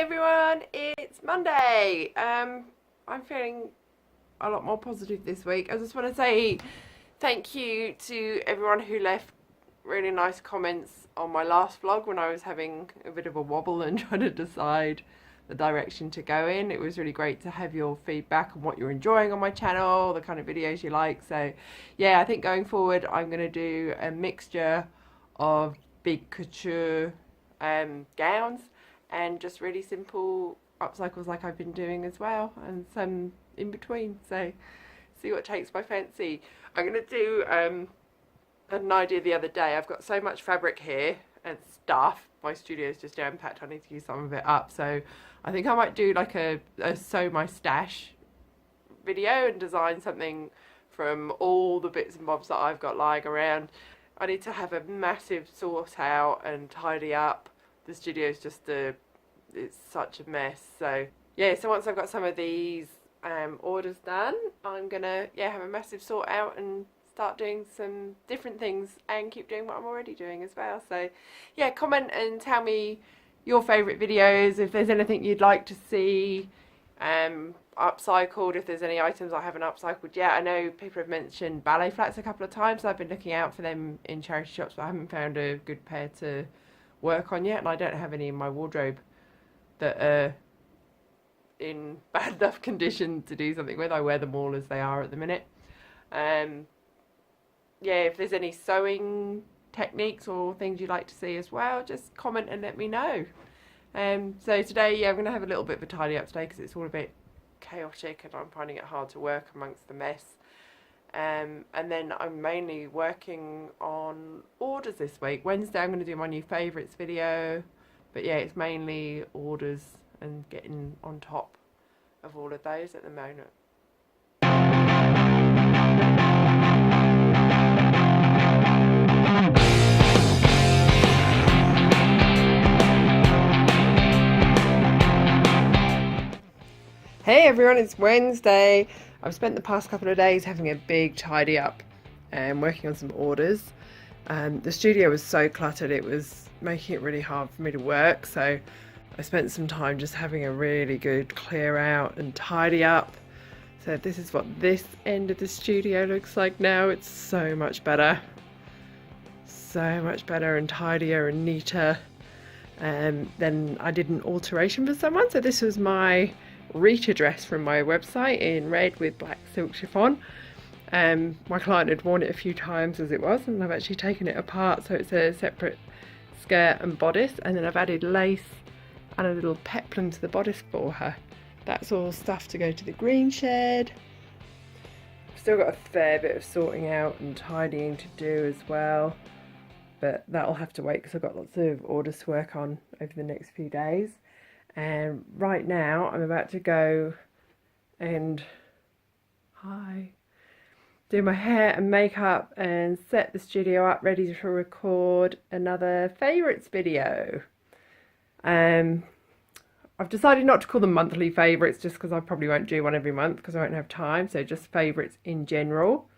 everyone, it's Monday. I'm feeling a lot more positive this week. I just want to say thank you to everyone who left really nice comments on my last vlog when I was having a bit of a wobble and trying to decide the direction to go in. It was really great to have your feedback on what you're enjoying on my channel, the kind of videos you like. So yeah, I think going forward I'm going to do a mixture of big couture gowns and just really simple upcycles like I've been doing as well, and some in between. So see what takes my fancy. I'm going to do an idea the other day. I've got so much fabric here and stuff. My studio is just jam packed. I need to use some of it up. So I think I might do like a sew my stash video and design something from all the bits and bobs that I've got lying around. I need to have a massive sort out and tidy up. The studio's just it's such a mess. So yeah, so once I've got some of these orders done, I'm gonna have a massive sort out and start doing some different things and keep doing what I'm already doing as well. So yeah, comment and tell me your favourite videos, if there's anything you'd like to see upcycled, if there's any items I haven't upcycled yet. I know people have mentioned ballet flats a couple of times. I've been looking out for them in charity shops, but I haven't found a good pair to work on yet, and I don't have any in my wardrobe that are in bad enough condition to do something with. I wear them all as they are at the minute. Yeah, if there's any sewing techniques or things you'd like to see as well, just comment and let me know. So today, I'm going to have a little bit of a tidy up today because it's all a bit chaotic and I'm finding it hard to work amongst the mess. And then I'm mainly working on orders this week. Wednesday I'm going to do my new favourites video, but yeah, it's mainly orders and getting on top of all of those at the moment. Hey everyone, it's Wednesday. I've spent the past couple of days having a big tidy up and working on some orders. The studio was so cluttered, it was making it really hard for me to work, so I spent some time just having a really good clear out and tidy up. So this is what this end of the studio looks like now. It's so much better and tidier and neater. Then I did an alteration for someone, so this was my Rita dress from my website in red with black silk chiffon. My client had worn it a few times as it was, and I've actually taken it apart so it's a separate skirt and bodice, and then I've added lace and a little peplum to the bodice for her. That's all stuff to go to the green shed. I've still got a fair bit of sorting out and tidying to do as well, but that'll have to wait because I've got lots of orders to work on over the next few days. And right now I'm about to go and do my hair and makeup and set the studio up ready to record another favourites video. I've decided not to call them monthly favourites just because I probably won't do one every month because I won't have time, so just favourites in general.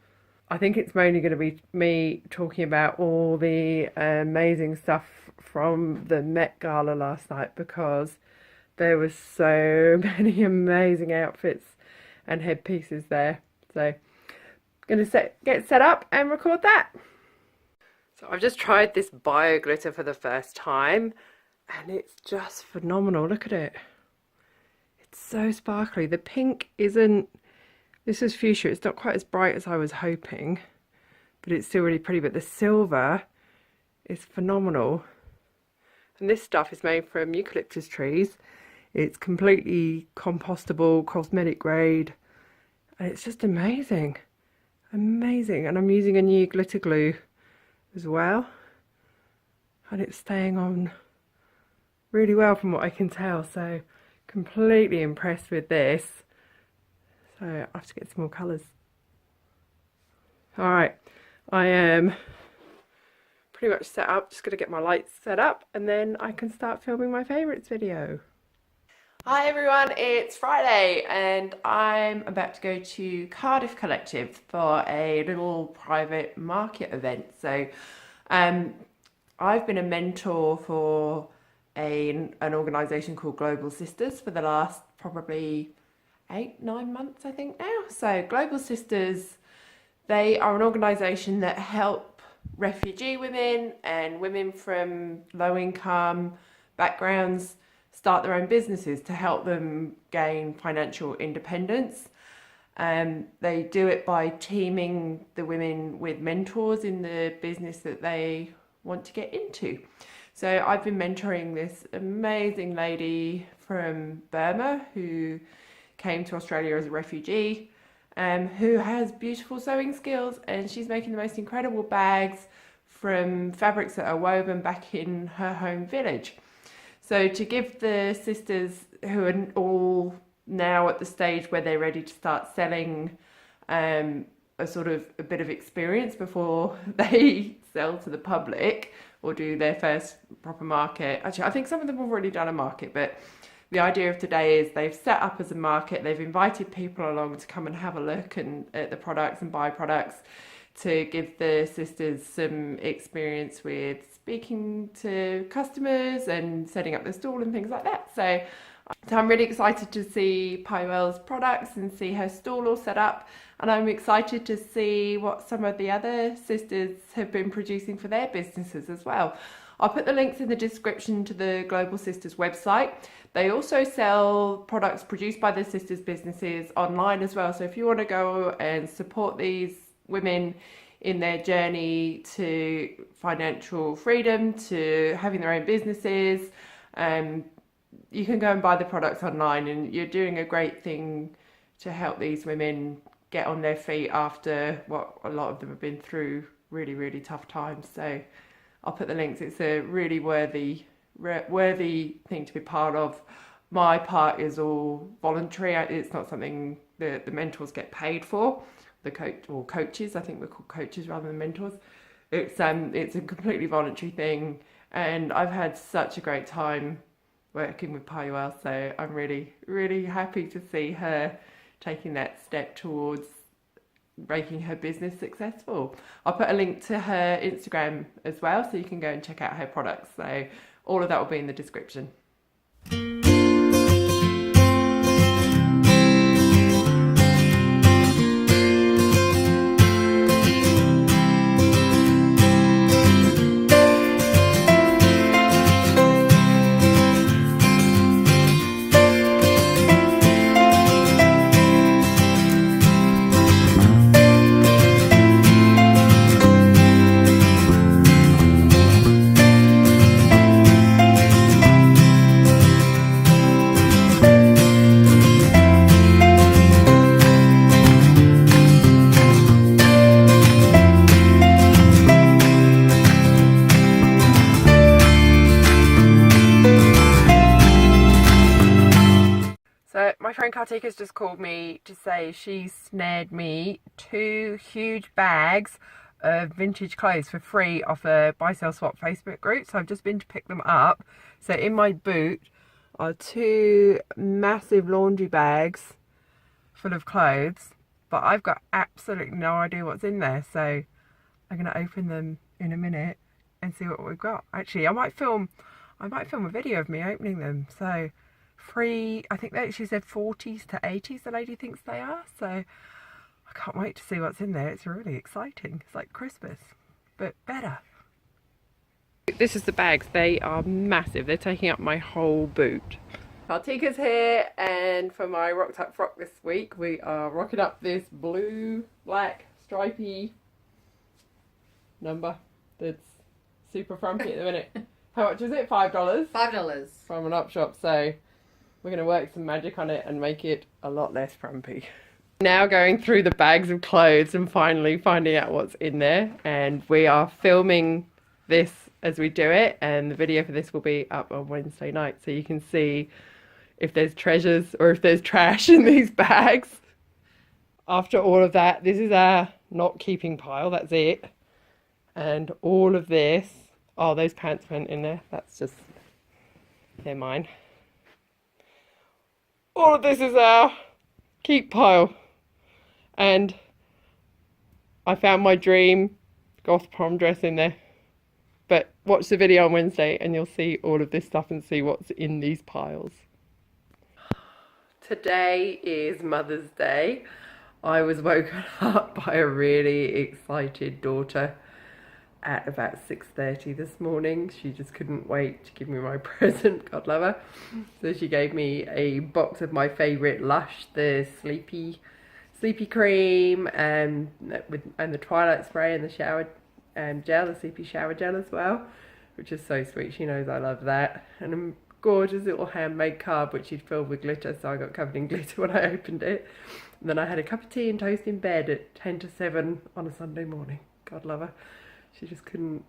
I think it's mainly going to be me talking about all the amazing stuff from the Met Gala last night because there was so many amazing outfits and headpieces there. So I'm going to get set up and record that. So I've just tried this bio glitter for the first time and it's just phenomenal. Look at it. It's so sparkly. The pink isn't, this is fuchsia. It's not quite as bright as I was hoping, but it's still really pretty. But the silver is phenomenal. And this stuff is made from eucalyptus trees. It's completely compostable, cosmetic grade, and it's just amazing. Amazing. And I'm using a new glitter glue as well, and it's staying on really well from what I can tell, so completely impressed with this. So I have to get some more colours. Alright, I am pretty much set up, just going to get my lights set up and then I can start filming my favourites video. Hi everyone, it's Friday and I'm about to go to Cardiff Collective for a little private market event. So I've been a mentor for an organisation called Global Sisters for the last probably 8-9 months, I think now. So Global Sisters, they are an organisation that help refugee women and women from low income backgrounds start their own businesses to help them gain financial independence. They do it by teaming the women with mentors in the business that they want to get into. So I've been mentoring this amazing lady from Burma who came to Australia as a refugee, who has beautiful sewing skills, and she's making the most incredible bags from fabrics that are woven back in her home village. So to give the sisters who are all now at the stage where they're ready to start selling a bit of experience before they sell to the public or do their first proper market. Actually, I think some of them have already done a market, but the idea of today is they've set up as a market, they've invited people along to come and have a look at the products and buy products, to give the sisters some experience with speaking to customers and setting up the stall and things like that. So I'm really excited to see Pywell's products and see her stall all set up, and I'm excited to see what some of the other sisters have been producing for their businesses as well. I'll put the links in the description to the Global Sisters website. They also sell products produced by the sisters' businesses online as well. So if you want to go and support these women in their journey to financial freedom, to having their own businesses, you can go and buy the products online, and you're doing a great thing to help these women get on their feet after what a lot of them have been through really, really tough times. So I'll put the links. It's a really worthy thing to be part of. My part is all voluntary. It's not something that the mentors get paid for. The coaches, I think we're called coaches rather than mentors. It's a completely voluntary thing, and I've had such a great time working with Pywell, so I'm really, really happy to see her taking that step towards making her business successful. I'll put a link to her Instagram as well, so you can go and check out her products. So all of that will be in the description. My friend Kartika's just called me to say she snared me 2 huge bags of vintage clothes for free off a buy sell swap Facebook group. So I've just been to pick them up. So in my boot are 2 massive laundry bags full of clothes, but I've got absolutely no idea what's in there. So I'm going to open them in a minute and see what we've got. Actually, I might film a video of me opening them. So free, I think she said 40s to 80s the lady thinks they are, so I can't wait to see what's in there. It's really exciting. It's like Christmas, but better. This is the bags. They are massive. They're taking up my whole boot. Kartika's here, and for my rocked up frock this week we are rocking up this blue, black, stripy number that's super frumpy at the minute. How much is it? $5? $5. From an up shop, so we're going to work some magic on it and make it a lot less frumpy. Now going through the bags of clothes and finally finding out what's in there, and we are filming this as we do it, and the video for this will be up on Wednesday night, so you can see if there's treasures or if there's trash in these bags. After all of that, this is our not keeping pile, that's it. And all of this, oh, those pants went in there, that's just, they're mine. All of this is our keep pile, and I found my dream goth prom dress in there. But watch the video on Wednesday and you'll see all of this stuff and see what's in these piles. Today is Mother's Day. I was woken up by a really excited daughter at about 6:30 this morning. She just couldn't wait to give me my present, God love her. So she gave me a box of my favourite Lush, the Sleepy Cream, and the Twilight Spray and the shower gel, the Sleepy Shower Gel as well, which is so sweet. She knows I love that. And a gorgeous little handmade card which she'd filled with glitter, so I got covered in glitter when I opened it. And then I had a cup of tea and toast in bed at 10 to 7 on a Sunday morning. God love her. She just couldn't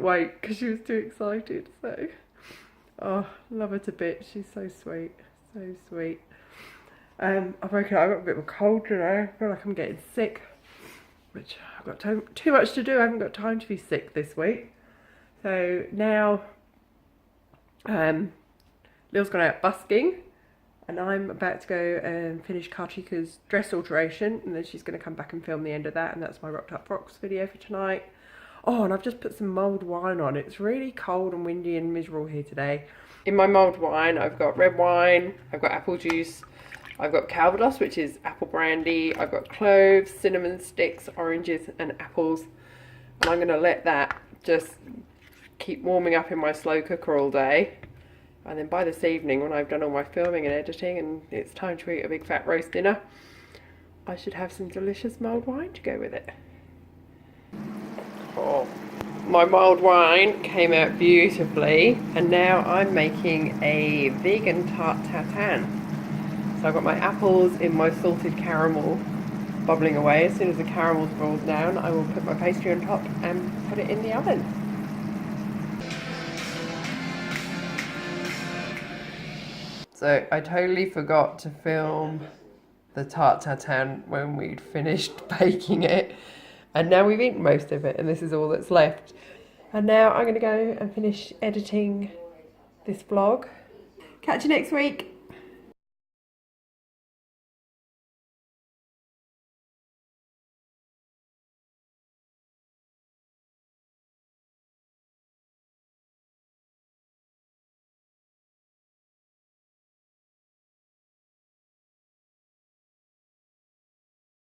wait because she was too excited. So, oh, love her to bits. She's so sweet, so sweet. I've woken up. I've got a bit of a cold today. I feel like I'm getting sick, which I've got too much to do. I haven't got time to be sick this week. So now, Lil's gone out busking, and I'm about to go and finish Kartika's dress alteration, and then she's going to come back and film the end of that, and that's my Rocked Up Rocks video for tonight. Oh, and I've just put some mulled wine on. It's really cold and windy and miserable here today. In my mulled wine, I've got red wine, I've got apple juice, I've got Calvados, which is apple brandy, I've got cloves, cinnamon sticks, oranges and apples. And I'm going to let that just keep warming up in my slow cooker all day. And then by this evening, when I've done all my filming and editing and it's time to eat a big fat roast dinner, I should have some delicious mulled wine to go with it. Oh, my mulled wine came out beautifully, and now I'm making a vegan tart tatin. So I've got my apples in my salted caramel bubbling away. As soon as the caramel's boiled down, I will put my pastry on top and put it in the oven. So I totally forgot to film the tart tatin when we'd finished baking it. And now we've eaten most of it, and this is all that's left. And now I'm going to go and finish editing this vlog. Catch you next week.